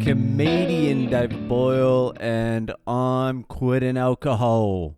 comedian David Boyle, and I'm quitting alcohol.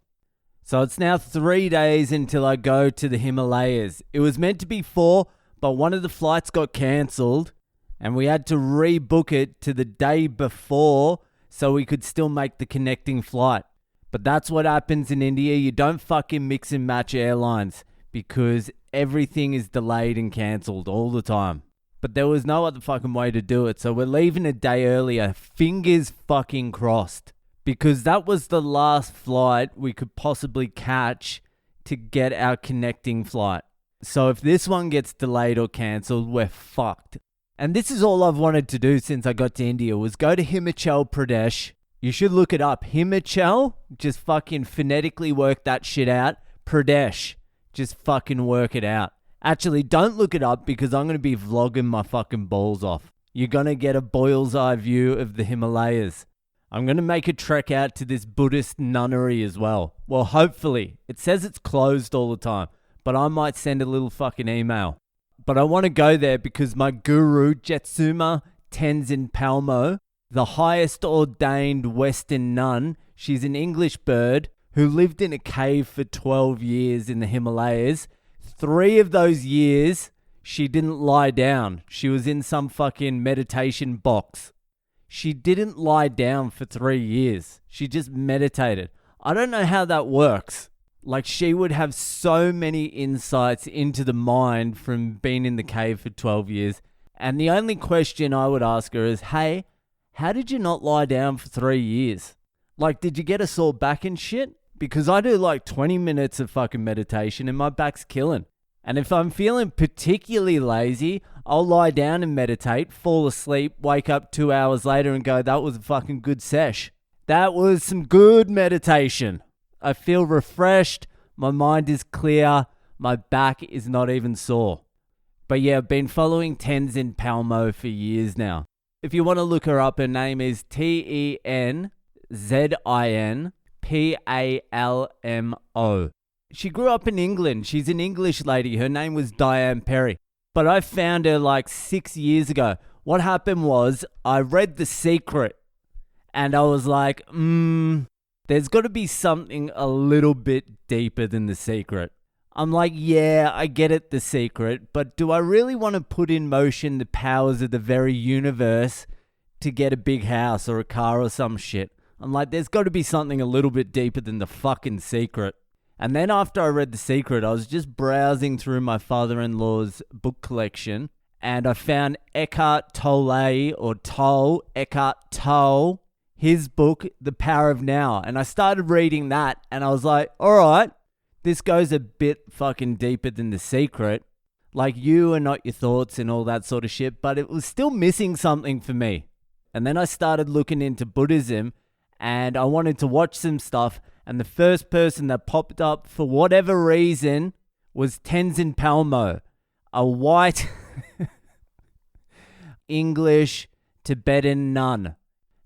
So it's now 3 days until I go to the Himalayas. It was meant to be 4, but one of the flights got cancelled, and we had to rebook it to the day before so we could still make the connecting flight. But that's what happens in India. You don't fucking mix and match airlines because everything is delayed and cancelled all the time. But there was no other fucking way to do it. So we're leaving a day earlier. Fingers fucking crossed. Because that was the last flight we could possibly catch to get our connecting flight. So if this one gets delayed or cancelled, we're fucked. And this is all I've wanted to do since I got to India was go to Himachal Pradesh. You should look it up. Himachal, just fucking phonetically work that shit out. Pradesh, just fucking work it out. Actually, don't look it up because I'm going to be vlogging my fucking balls off. You're going to get a Boyle's eye view of the Himalayas. I'm going to make a trek out to this Buddhist nunnery as well. Well, hopefully. It says it's closed all the time, but I might send a little fucking email. But I want to go there because my guru, Jetsuma Tenzin Palmo, the highest ordained Western nun, she's an English bird who lived in a cave for 12 years in the Himalayas. 3 of those years, she didn't lie down. She was in some fucking meditation box. She didn't lie down for 3 years. She just meditated. I don't know how that works. Like, she would have so many insights into the mind from being in the cave for 12 years. And the only question I would ask her is, hey, how did you not lie down for 3 years? Like, did you get a sore back and shit? Because I do like 20 minutes of fucking meditation and my back's killing. And if I'm feeling particularly lazy, I'll lie down and meditate, fall asleep, wake up 2 hours later and go, that was a fucking good sesh. That was some good meditation. I feel refreshed. My mind is clear. My back is not even sore. But yeah, I've been following Tenzin Palmo for years now. If you want to look her up, her name is Tenzin Palmo. She grew up in England. She's an English lady. Her name was Diane Perry. But I found her like 6 years ago. What happened was I read The Secret and I was like, there's got to be something a little bit deeper than The Secret. I'm like, yeah, I get it, The Secret, but do I really want to put in motion the powers of the very universe to get a big house or a car or some shit? I'm like, there's got to be something a little bit deeper than The fucking Secret. And then after I read The Secret, I was just browsing through my father-in-law's book collection and I found Eckhart Tolle, his book, The Power of Now. And I started reading that and I was like, all right, this goes a bit fucking deeper than The Secret. Like, you are not your thoughts and all that sort of shit, but it was still missing something for me. And then I started looking into Buddhism and I wanted to watch some stuff. And the first person that popped up for whatever reason was Tenzin Palmo, a white English Tibetan nun.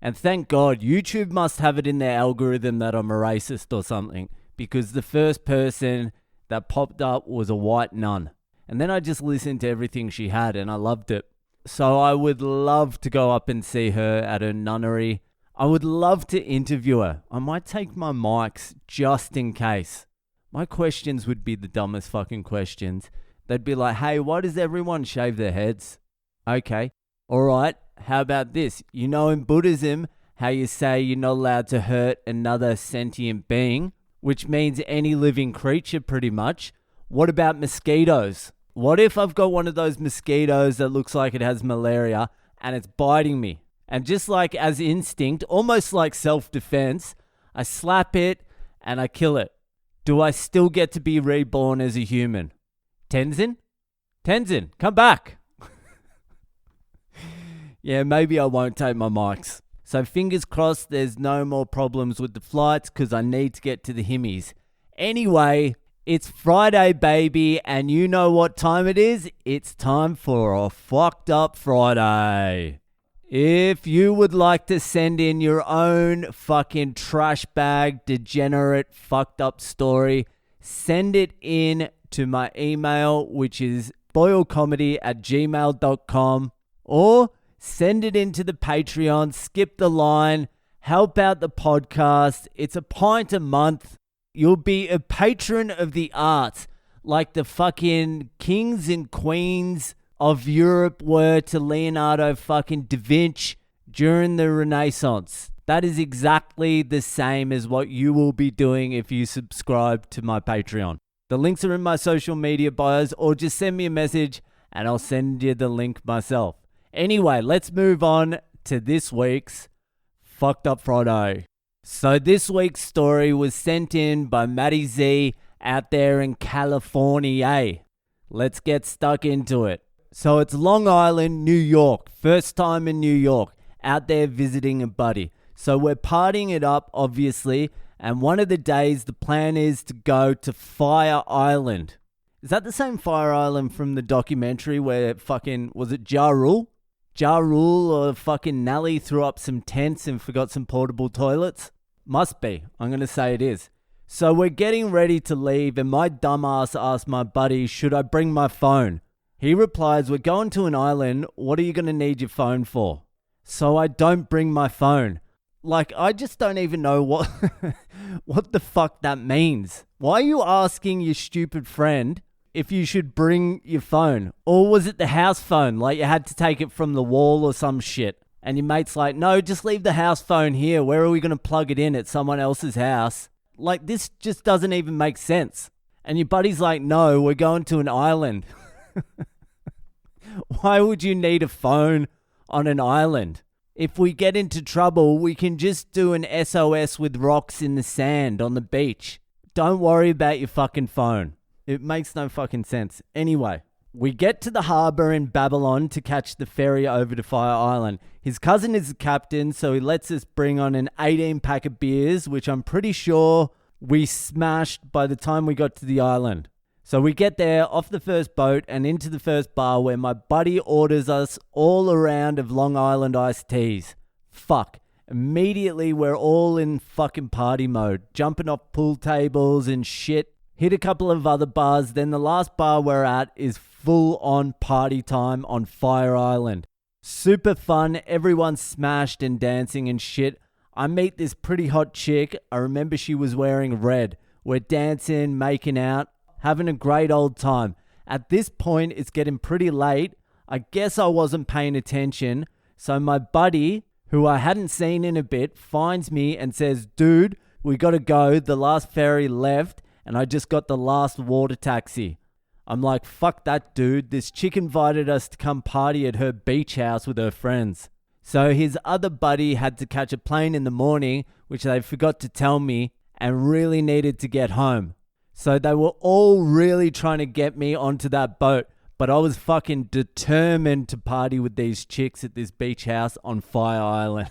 And thank God, YouTube must have it in their algorithm that I'm a racist or something, because the first person that popped up was a white nun. And then I just listened to everything she had and I loved it. So I would love to go up and see her at her nunnery. I would love to interview her. I might take my mics just in case. My questions would be the dumbest fucking questions. They'd be like, hey, why does everyone shave their heads? Okay. All right. How about this? You know, in Buddhism, how you say you're not allowed to hurt another sentient being, which means any living creature pretty much. What about mosquitoes? What if I've got one of those mosquitoes that looks like it has malaria and it's biting me? And just like as instinct, almost like self-defense, I slap it and I kill it. Do I still get to be reborn as a human? Tenzin, come back. Yeah, maybe I won't take my mics. So fingers crossed there's no more problems with the flights because I need to get to the Himmies. Anyway, it's Friday, baby, and you know what time it is? It's time for a fucked up Friday. If you would like to send in your own fucking trash bag, degenerate, fucked up story, send it in to my email, which is boylecomedy@gmail.com, or send it into the Patreon, skip the line, help out the podcast. It's £1 a month. You'll be a patron of the arts, like the fucking kings and queens of Europe were to Leonardo fucking da Vinci during the Renaissance. That is exactly the same as what you will be doing if you subscribe to my Patreon. The links are in my social media bios, or just send me a message and I'll send you the link myself. Anyway, let's move on to this week's Fucked Up Friday. So this week's story was sent in by Matty Z out there in California. Let's get stuck into it. So it's Long Island, New York. First time in New York. Out there visiting a buddy. So we're partying it up, obviously. And one of the days, the plan is to go to Fire Island. Is that the same Fire Island from the documentary where fucking, was it Ja Rule? Ja Rule or fucking Nelly threw up some tents and forgot some portable toilets? Must be. I'm going to say it is. So we're getting ready to leave and my dumbass asked my buddy, should I bring my phone? He replies, we're going to an island. What are you going to need your phone for? So I don't bring my phone. Like, I just don't even know what what the fuck that means. Why are you asking your stupid friend if you should bring your phone? Or was it the house phone? Like you had to take it from the wall or some shit. And your mate's like, no, just leave the house phone here. Where are we going to plug it in at someone else's house? Like, this just doesn't even make sense. And your buddy's like, no, we're going to an island. Why would you need a phone on an island? If we get into trouble, we can just do an SOS with rocks in the sand on the beach. Don't worry about your fucking phone. It makes no fucking sense. Anyway, we get to the harbour in Babylon to catch the ferry over to Fire Island. His cousin is the captain, so he lets us bring on an 18-pack of beers, which I'm pretty sure we smashed by the time we got to the island. So we get there, off the first boat, and into the first bar where my buddy orders us all a round of Long Island iced teas. Fuck. Immediately, we're all in fucking party mode, jumping off pool tables and shit. Hit a couple of other bars, then the last bar we're at is full-on party time on Fire Island. Super fun, everyone's smashed and dancing and shit. I meet this pretty hot chick. I remember she was wearing red. We're dancing, making out, having a great old time. At this point, it's getting pretty late. I guess I wasn't paying attention. So my buddy, who I hadn't seen in a bit, finds me and says, dude, we gotta go. The last ferry left and I just got the last water taxi. I'm like, fuck that, dude. This chick invited us to come party at her beach house with her friends. So his other buddy had to catch a plane in the morning, which they forgot to tell me, and really needed to get home. So they were all really trying to get me onto that boat, but I was fucking determined to party with these chicks at this beach house on Fire Island.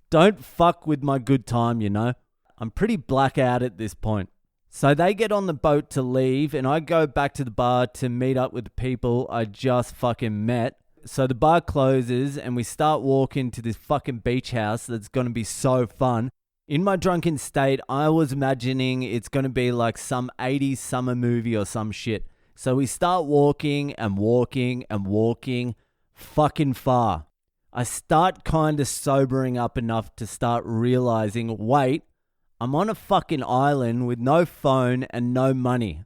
Don't fuck with my good time, you know. I'm pretty blackout at this point. So they get on the boat to leave, and I go back to the bar to meet up with the people I just fucking met. So the bar closes, and we start walking to this fucking beach house that's going to be so fun. In my drunken state, I was imagining it's going to be like some 80s summer movie or some shit. So we start walking and walking and walking fucking far. I start kind of sobering up enough to start realizing, wait, I'm on a fucking island with no phone and no money.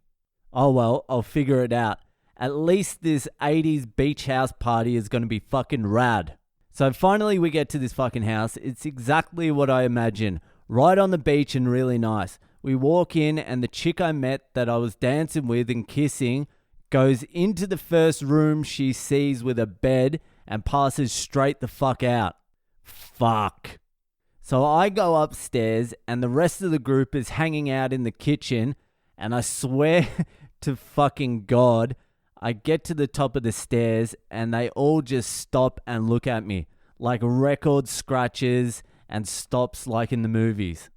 Oh well, I'll figure it out. At least this 80s beach house party is going to be fucking rad. So finally we get to this fucking house. It's exactly what I imagined. Right on the beach and really nice. We walk in and the chick I met that I was dancing with and kissing goes into the first room she sees with a bed and passes straight the fuck out. Fuck. So I go upstairs and the rest of the group is hanging out in the kitchen, and I swear to fucking God, I get to the top of the stairs and they all just stop and look at me like record scratches and stops like in the movies.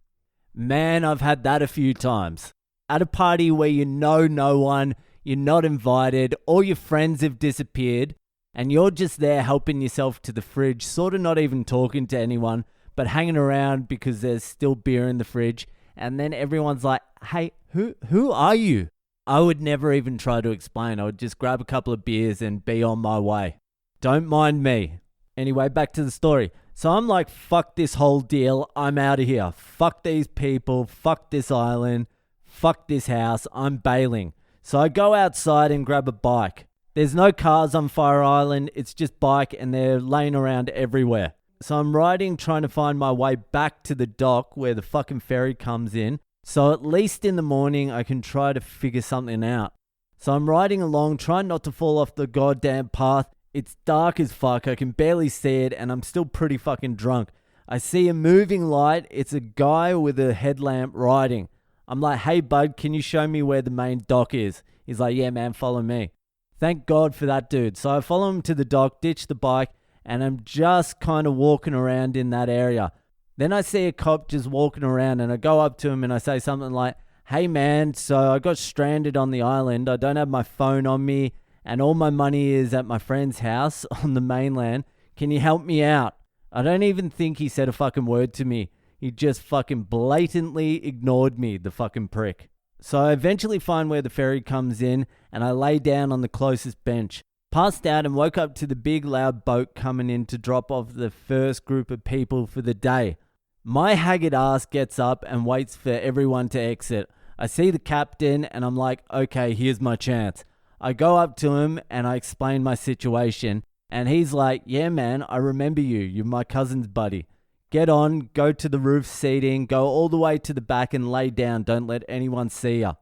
Man, I've had that a few times. At a party where you know no one, you're not invited, all your friends have disappeared, and you're just there helping yourself to the fridge, sort of not even talking to anyone, but hanging around because there's still beer in the fridge. And then everyone's like, hey, who are you? I would never even try to explain. I would just grab a couple of beers and be on my way. Don't mind me. Anyway, back to the story. So I'm like, fuck this whole deal. I'm out of here. Fuck these people. Fuck this island. Fuck this house. I'm bailing. So I go outside and grab a bike. There's no cars on Fire Island. It's just bike and they're laying around everywhere. So I'm riding, trying to find my way back to the dock where the fucking ferry comes in. So at least in the morning, I can try to figure something out. So I'm riding along, trying not to fall off the goddamn path. It's dark as fuck. I can barely see it and I'm still pretty fucking drunk. I see a moving light. It's a guy with a headlamp riding. I'm like, hey bud, can you show me where the main dock is? He's like, yeah man, follow me. Thank God for that dude. So I follow him to the dock, ditch the bike, and I'm just kind of walking around in that area. Then I see a cop just walking around and I go up to him and I say something like, hey man, so I got stranded on the island. I don't have my phone on me and all my money is at my friend's house on the mainland. Can you help me out? I don't even think he said a fucking word to me. He just fucking blatantly ignored me, the fucking prick. So I eventually find where the ferry comes in and I lay down on the closest bench. Passed out and woke up to the big loud boat coming in to drop off the first group of people for the day. My haggard ass gets up and waits for everyone to exit. I see the captain and I'm like, okay, here's my chance. I go up to him and I explain my situation and he's like, yeah man, I remember you. You're my cousin's buddy. Get on, go to the roof seating, go all the way to the back and lay down. Don't let anyone see ya.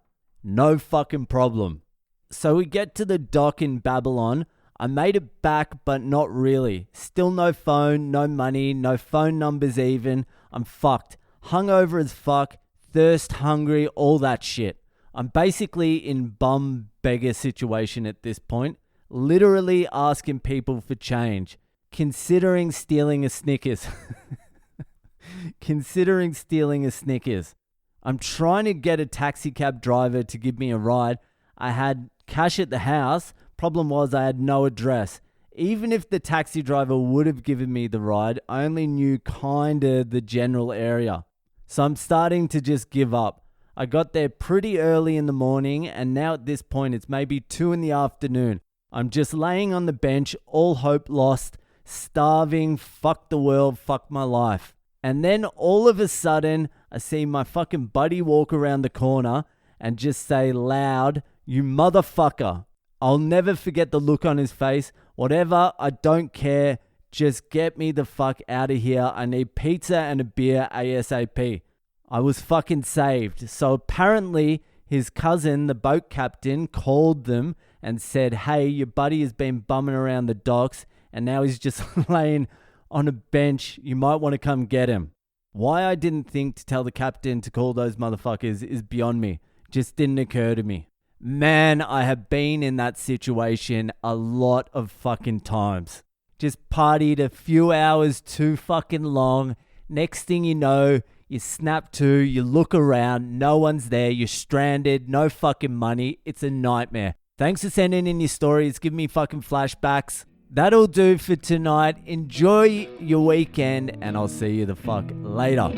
No fucking problem. So we get to the dock in Babylon. I made it back, but not really. Still no phone, no money, no phone numbers even. I'm fucked. Hungover as fuck, thirst, hungry, all that shit. I'm basically in bum beggar situation at this point. Literally asking people for change. Considering stealing a Snickers. Considering stealing a Snickers. I'm trying to get a taxi cab driver to give me a ride. I had cash at the house. Problem was I had no address. Even if the taxi driver would have given me the ride, I only knew kinda the general area. So I'm starting to just give up. I got there pretty early in the morning and now at this point it's maybe 2 in the afternoon. I'm just laying on the bench, all hope lost, starving, fuck the world, fuck my life. And then all of a sudden, I see my fucking buddy walk around the corner and just say loud, you motherfucker. I'll never forget the look on his face. Whatever, I don't care. Just get me the fuck out of here. I need pizza and a beer ASAP. I was fucking saved. So apparently his cousin, the boat captain, called them and said, hey, your buddy has been bumming around the docks and now he's just laying on a bench. You might want to come get him. Why I didn't think to tell the captain to call those motherfuckers is beyond me. Just didn't occur to me. Man, I have been in that situation a lot of fucking times. Just partied a few hours too fucking long. Next thing you know, you snap to, you look around, no one's there, you're stranded, no fucking money. It's a nightmare. Thanks for sending in your stories. Give me fucking flashbacks. That'll do for tonight. Enjoy your weekend and I'll see you the fuck later.